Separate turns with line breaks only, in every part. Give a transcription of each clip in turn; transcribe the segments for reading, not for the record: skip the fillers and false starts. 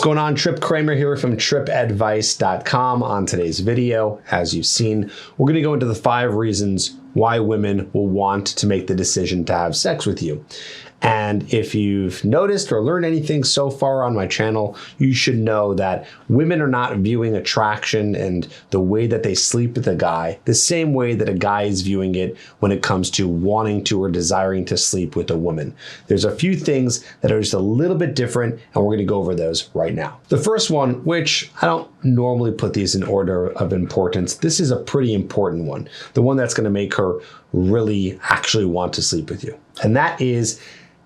going on? Trip Kramer here from tripadvice.com. On today's video, as you've seen, we're going to go into the 5 reasons why women will want to make the decision to have sex with you. And if you've noticed or learned anything so far on my channel, you should know that women are not viewing attraction and the way that they sleep with a guy the same way that a guy is viewing it when it comes to wanting to or desiring to sleep with a woman. There's a few things that are just a little bit different, and we're going to go over those right now. The first one, which I don't normally put these in order of importance, this is a pretty important one, the one that's going to make her really actually want to sleep with you. And that is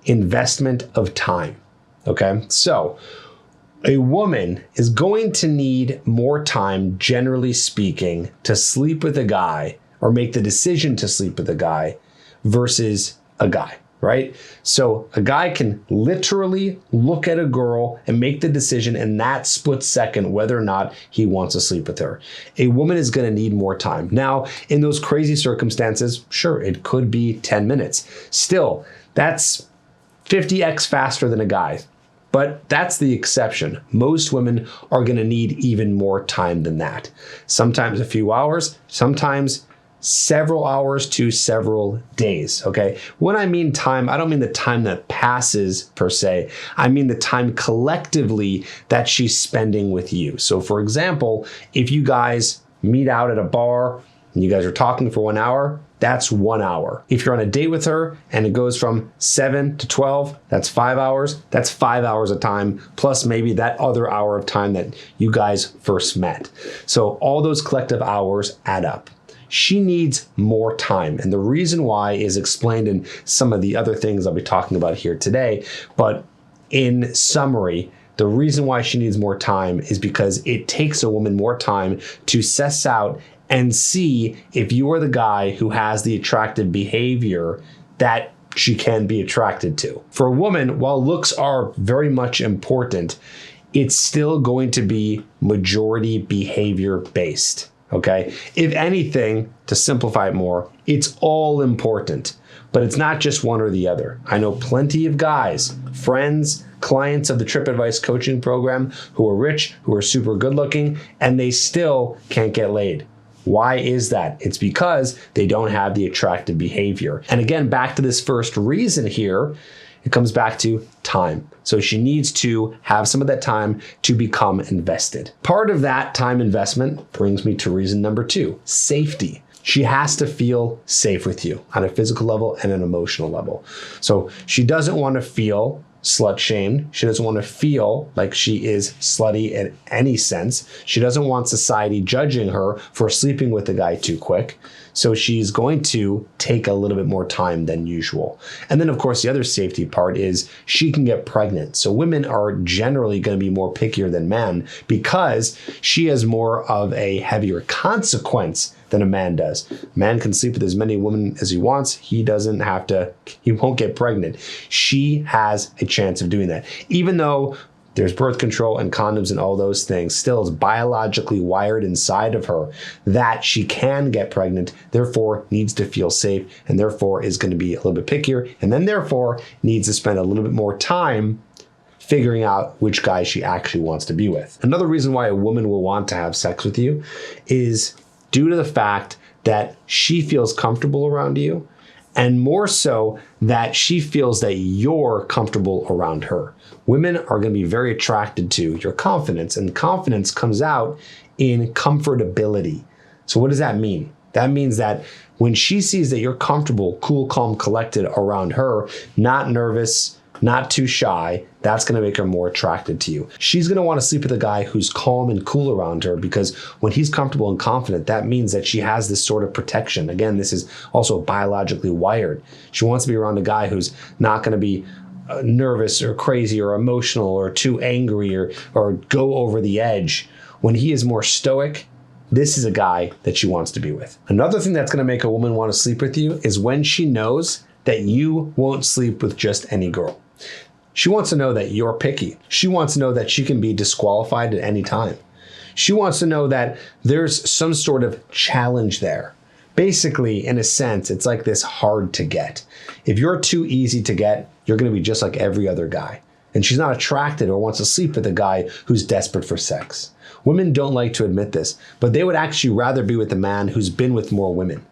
investment of time. Okay, so a woman is going to need more time, generally speaking, to sleep with a guy or make the decision to sleep with a guy versus a guy, right? So a guy can literally look at a girl and make the decision in that split second whether or not he wants to sleep with her. A woman is going to need more time. Now, in those crazy circumstances, sure, it could be 10 minutes. Still, that's 50x faster than a guy. But that's the exception. Most women are going to need even more time than that. Sometimes a few hours, sometimes several hours to several days, okay? When I mean time, I don't mean the time that passes per se. I mean the time collectively that she's spending with you. So for example, if you guys meet out at a bar and you guys are talking for 1 hour, that's 1 hour. If you're on a date with her and it goes from 7 to 12, that's 5 hours. That's 5 hours of time, plus maybe that other hour of time that you guys first met. So all those collective hours add up. She needs more time. And the reason why is explained in some of the other things I'll be talking about here today. But in summary, the reason why she needs more time is because it takes a woman more time to suss out and see if you are the guy who has the attractive behavior that she can be attracted to. For a woman, while looks are very much important, it's still going to be majority behavior based, okay? If anything, to simplify it more, it's all important, but it's not just one or the other. I know plenty of guys, friends, clients of the Trip Advice coaching program who are rich, who are super good looking, and they still can't get laid. Why is that? It's because they don't have the attractive behavior. And again, back to this first reason here, it comes back to time. So she needs to have some of that time to become invested. Part of that time investment brings me to reason number 2, safety. She has to feel safe with you on a physical level and an emotional level. So she doesn't want to feel slut shamed. She doesn't want to feel like she is slutty in any sense. She doesn't want society judging her for sleeping with the guy too quick. So she's going to take a little bit more time than usual. And then of course, the other safety part is she can get pregnant. So women are generally going to be more pickier than men because she has more of a heavier consequence than a man does. A man can sleep with as many women as he wants. He won't get pregnant. She has a chance of doing that. Even though there's birth control and condoms and all those things, still is biologically wired inside of her that she can get pregnant, therefore needs to feel safe, and therefore is going to be a little bit pickier, and then therefore needs to spend a little bit more time figuring out which guy she actually wants to be with. Another reason why a woman will want to have sex with you is due to the fact that she feels comfortable around you, and more so that she feels that you're comfortable around her. Women are going to be very attracted to your confidence, and confidence comes out in comfortability. So what does that mean? That means that when she sees that you're comfortable, cool, calm, collected around her, not nervous, not too shy, that's going to make her more attracted to you. She's going to want to sleep with a guy who's calm and cool around her because when he's comfortable and confident, that means that she has this sort of protection. Again, this is also biologically wired. She wants to be around a guy who's not going to be nervous or crazy or emotional or too angry or go over the edge. When he is more stoic, this is a guy that she wants to be with. Another thing that's going to make a woman want to sleep with you is when she knows that you won't sleep with just any girl. She wants to know that you're picky. She wants to know that she can be disqualified at any time. She wants to know that there's some sort of challenge there. Basically, in a sense, it's like this hard to get. If you're too easy to get, you're going to be just like every other guy. and she's not attracted or wants to sleep with a guy who's desperate for sex. Women don't like to admit this, but they would actually rather be with a man who's been with more women.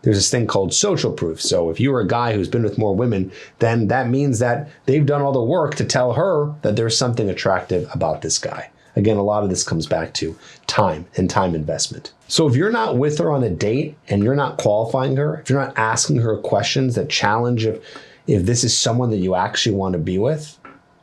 There's this thing called social proof. So if you are a guy who's been with more women, then that means that they've done all the work to tell her that there's something attractive about this guy. Again, a lot of this comes back to time and time investment. So if you're not with her on a date and you're not qualifying her, if you're not asking her questions that challenge if this is someone that you actually want to be with,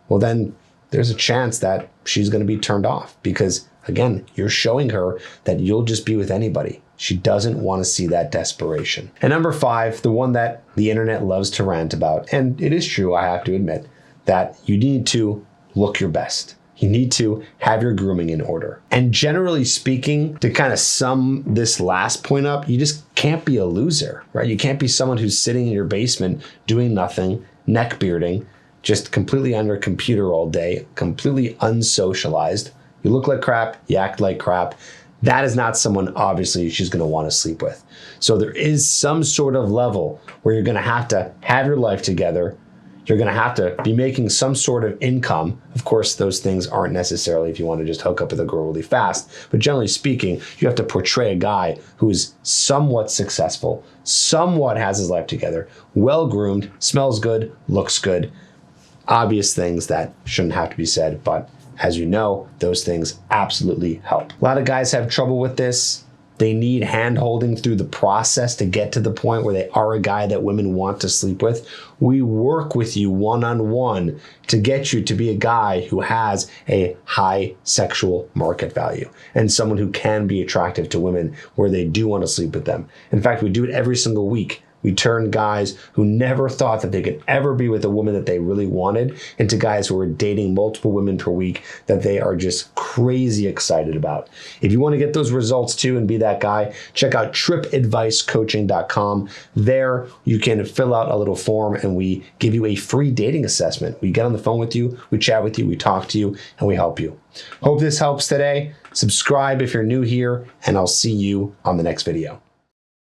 well, then there's a chance that she's going to be turned off because, again, you're showing her that you'll just be with anybody. She doesn't want to see that desperation. And number 5, the one that the internet loves to rant about, and it is true, I have to admit, that you need to look your best. You need to have your grooming in order. And generally speaking, to kind of sum this last point up, you just can't be a loser, right? You can't be someone who's sitting in your basement doing nothing, neck bearding, just completely on your computer all day, completely unsocialized. You look like crap, you act like crap. That is not someone, obviously, she's going to want to sleep with. So there is some sort of level where you're going to have your life together. You're going to have to be making some sort of income. Of course, those things aren't necessarily if you want to just hook up with a girl really fast. But generally speaking, you have to portray a guy who is somewhat successful, somewhat has his life together, well-groomed, smells good, looks good. Obvious things that shouldn't have to be said, but as you know, those things absolutely help. A lot of guys have trouble with this. They need hand-holding through the process to get to the point where they are a guy that women want to sleep with. We work with you one-on-one to get you to be a guy who has a high sexual market value and someone who can be attractive to women where they do want to sleep with them. In fact, we do it every single week. We turn guys who never thought that they could ever be with a woman that they really wanted into guys who are dating multiple women per week that they are just crazy excited about. If you want to get those results too and be that guy, check out tripadvicecoaching.com. There you can fill out a little form and we give you a free dating assessment. We get on the phone with you, we chat with you, we talk to you, and we help you. Hope this helps today. Subscribe if you're new here, and I'll see you on the next video.